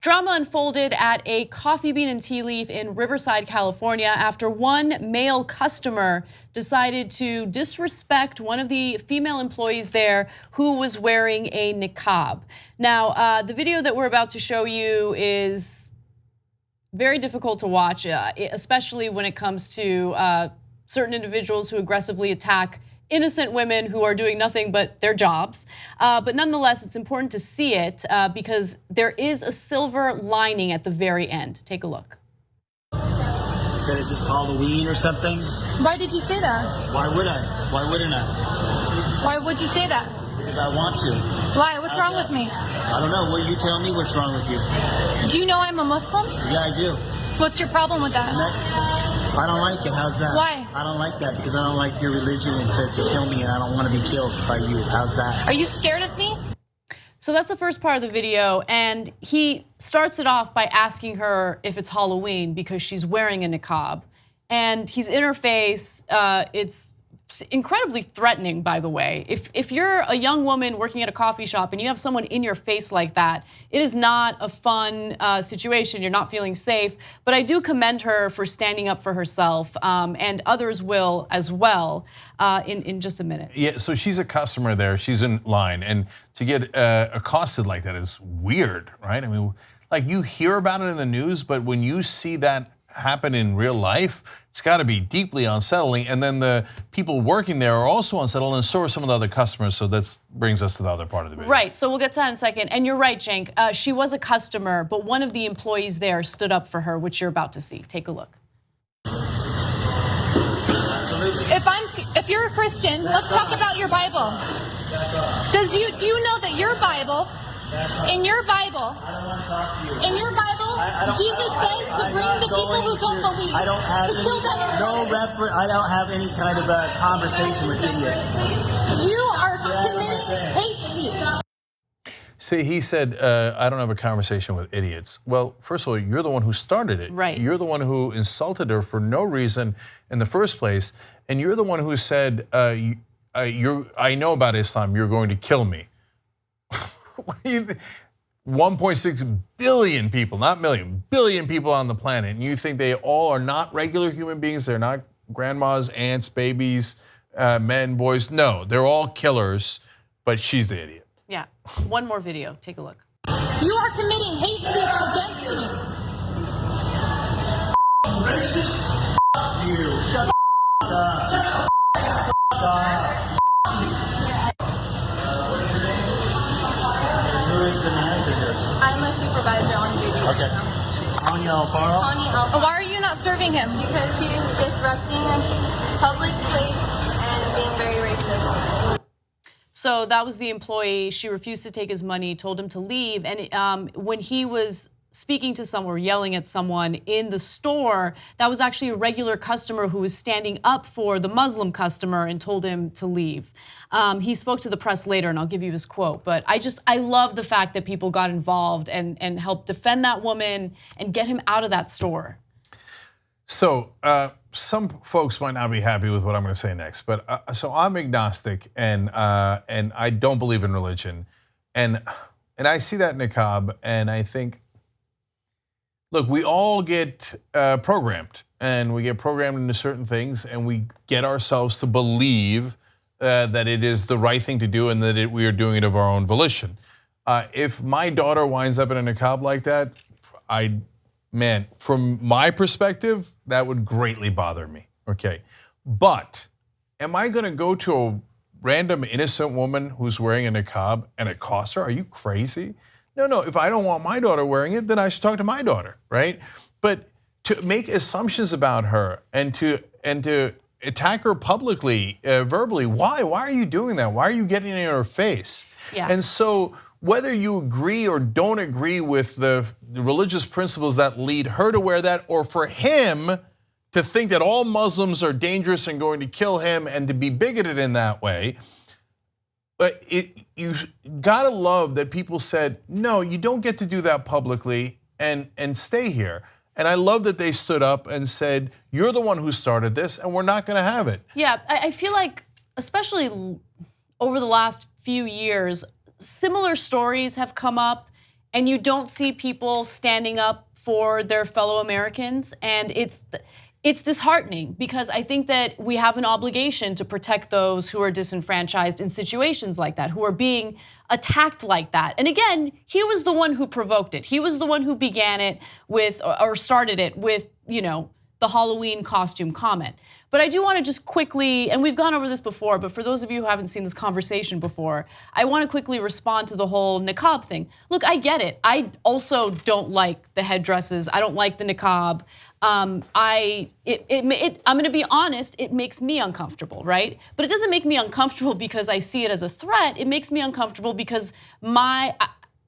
Drama unfolded at a coffee bean and tea leaf in Riverside, California after one male customer decided to disrespect one of the female employees there who was wearing a niqab. Now, the video that we're about to show you is very difficult to watch, especially when it comes to certain individuals who aggressively attack innocent women who are doing nothing but their jobs. But nonetheless, it's important to see it because there is a silver lining at the very end. Take a look. You said, is this Halloween or something? Why did you say that? Why would I? Why wouldn't I? Why would you say that? Because I want to. Why? What's wrong with me? I don't know. Well, you tell me what's wrong with you. Do you know I'm a Muslim? Yeah, I do. What's your problem with that? I don't like it. How's that? Why? I don't like that because I don't like your religion and says to kill me and I don't want to be killed by you. How's that? Are you scared of me? So that's the first part of the video, and he starts it off by asking her if it's Halloween because she's wearing a niqab. And he's in her face, it's incredibly threatening, by the way. If you're a young woman working at a coffee shop and you have someone in your face like that, it is not a fun situation. You're not feeling safe. But I do commend her for standing up for herself, and others will as well in just a minute. Yeah, so she's a customer there. She's in line, and to get accosted like that is weird, right? I mean, like you hear about it in the news, but when you see that happen in real life, it's got to be deeply unsettling. And then the people working there are also unsettled, and so are some of the other customers. So that brings us to the other part of the video. Right, so we'll get to that in a second. And you're right, Cenk, she was a customer, but one of the employees there stood up for her, which you're about to see. Take a look. If you're a Christian, let's talk about your Bible. Do you know that your Bible, in your Bible, Jesus says to bring the people who don't believe, I don't have to kill them. I don't have any kind of a conversation with idiots. You are committing hate speech. See, he said, I don't have a conversation with idiots. Well, first of all, you're the one who started it. Right. You're the one who insulted her for no reason in the first place. And you're the one who said, I know about Islam, you're going to kill me. 1.6 billion people, not million, billion people on the planet. And you think they all are not regular human beings? They're not grandmas, aunts, babies, men, boys. No, they're all killers, but she's the idiot. Yeah, one more video, take a look. You are committing hate speech against me. You shut up. Who is the manager here? I'm a supervisor on duty. Okay. Anya Alfaro? Why are you not serving him? Because he's disrupting a public place and being very racist. So that was the employee. She refused to take his money, told him to leave. And when he was speaking to someone or yelling at someone in the store, that was actually a regular customer who was standing up for the Muslim customer and told him to leave. He spoke to the press later, and I'll give you his quote. But I love the fact that people got involved and helped defend that woman and get him out of that store. So some folks might not be happy with what I'm going to say next, but so I'm agnostic and I don't believe in religion, and I see that niqab and I think, look, we all get programmed, and we get programmed into certain things, and we get ourselves to believe that it is the right thing to do and that we are doing it of our own volition. If my daughter winds up in a niqab like that, man, from my perspective, that would greatly bother me, okay? But am I gonna go to a random innocent woman who's wearing a niqab and accost her? Are you crazy? No, if I don't want my daughter wearing it, then I should talk to my daughter, right? But to make assumptions about her and to attack her publicly, verbally, why? Why are you doing that? Why are you getting in her face? Yeah. And so whether you agree or don't agree with the religious principles that lead her to wear that, or for him to think that all Muslims are dangerous and going to kill him and to be bigoted in that way, but you gotta love that people said, no, you don't get to do that publicly and stay here. And I love that they stood up and said, you're the one who started this and we're not gonna have it. Yeah, I feel like, especially over the last few years, similar stories have come up and you don't see people standing up for their fellow Americans, and it's disheartening because I think that we have an obligation to protect those who are disenfranchised in situations like that, who are being attacked like that. And again, he was the one who provoked it. He was the one who began it with, or started it with, the Halloween costume comment. But I do want to just quickly, and we've gone over this before, but for those of you who haven't seen this conversation before, I want to quickly respond to the whole niqab thing. Look, I get it. I also don't like the headdresses. I don't like the niqab. I'm going to be honest, it makes me uncomfortable, right? But it doesn't make me uncomfortable because I see it as a threat. It makes me uncomfortable because my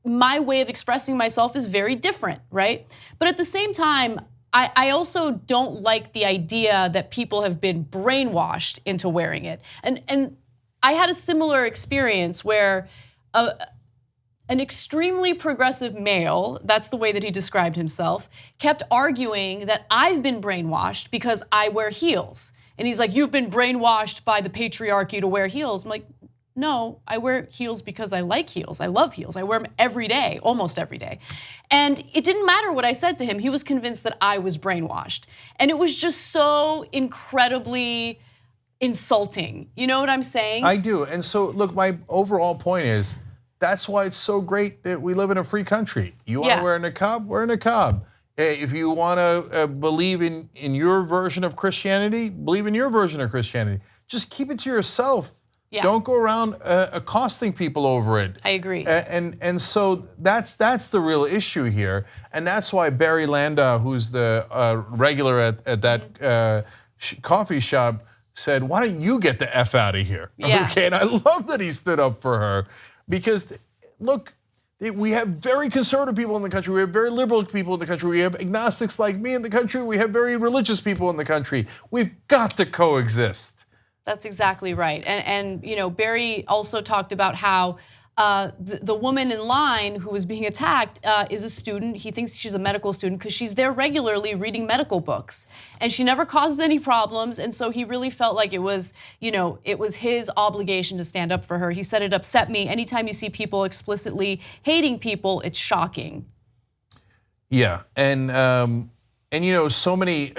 way of expressing myself is very different, right? But at the same time, I also don't like the idea that people have been brainwashed into wearing it. And I had a similar experience where an extremely progressive male, that's the way that he described himself, kept arguing that I've been brainwashed because I wear heels. And he's like, you've been brainwashed by the patriarchy to wear heels. I'm like, no, I wear heels because I like heels. I love heels. I wear them every day, almost every day. And it didn't matter what I said to him. He was convinced that I was brainwashed. And it was just so incredibly insulting. You know what I'm saying? I do. And so, look, my overall point is, that's why it's so great that we live in a free country. You want to wear a niqab, wear a niqab. If you want to believe in your version of Christianity, believe in your version of Christianity. Just keep it to yourself. Yeah. Don't go around accosting people over it. I agree. And so that's the real issue here, and that's why Barry Landa, who's the regular at that coffee shop, said, "Why don't you get the F out of here?" Yeah. Okay, and I love that he stood up for her because, look, we have very conservative people in the country. We have very liberal people in the country. We have agnostics like me in the country. We have very religious people in the country. We've got to coexist. That's exactly right. And Barry also talked about how the woman in line who was being attacked is a student. He thinks she's a medical student because she's there regularly reading medical books. And she never causes any problems. And so he really felt like it was his obligation to stand up for her. He said, it upset me. Anytime you see people explicitly hating people, it's shocking. Yeah, and so many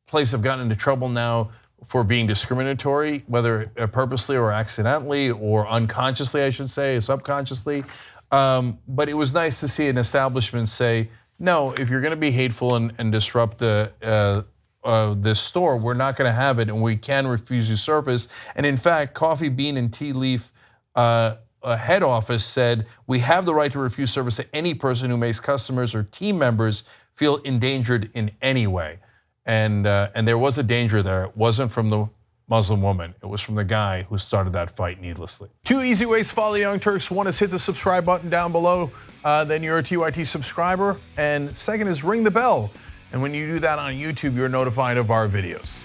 places have gotten into trouble now for being discriminatory, whether purposely or accidentally or unconsciously, I should say, subconsciously. But it was nice to see an establishment say, no, if you're gonna be hateful and disrupt this store, we're not gonna have it and we can refuse you service. And in fact, Coffee Bean and Tea Leaf head office said, we have the right to refuse service to any person who makes customers or team members feel endangered in any way. And there was a danger there. It wasn't from the Muslim woman. It was from the guy who started that fight needlessly. 2 easy ways to follow the Young Turks. One is hit the subscribe button down below. Then you're a TYT subscriber. And second is ring the bell. And when you do that on YouTube, you're notified of our videos.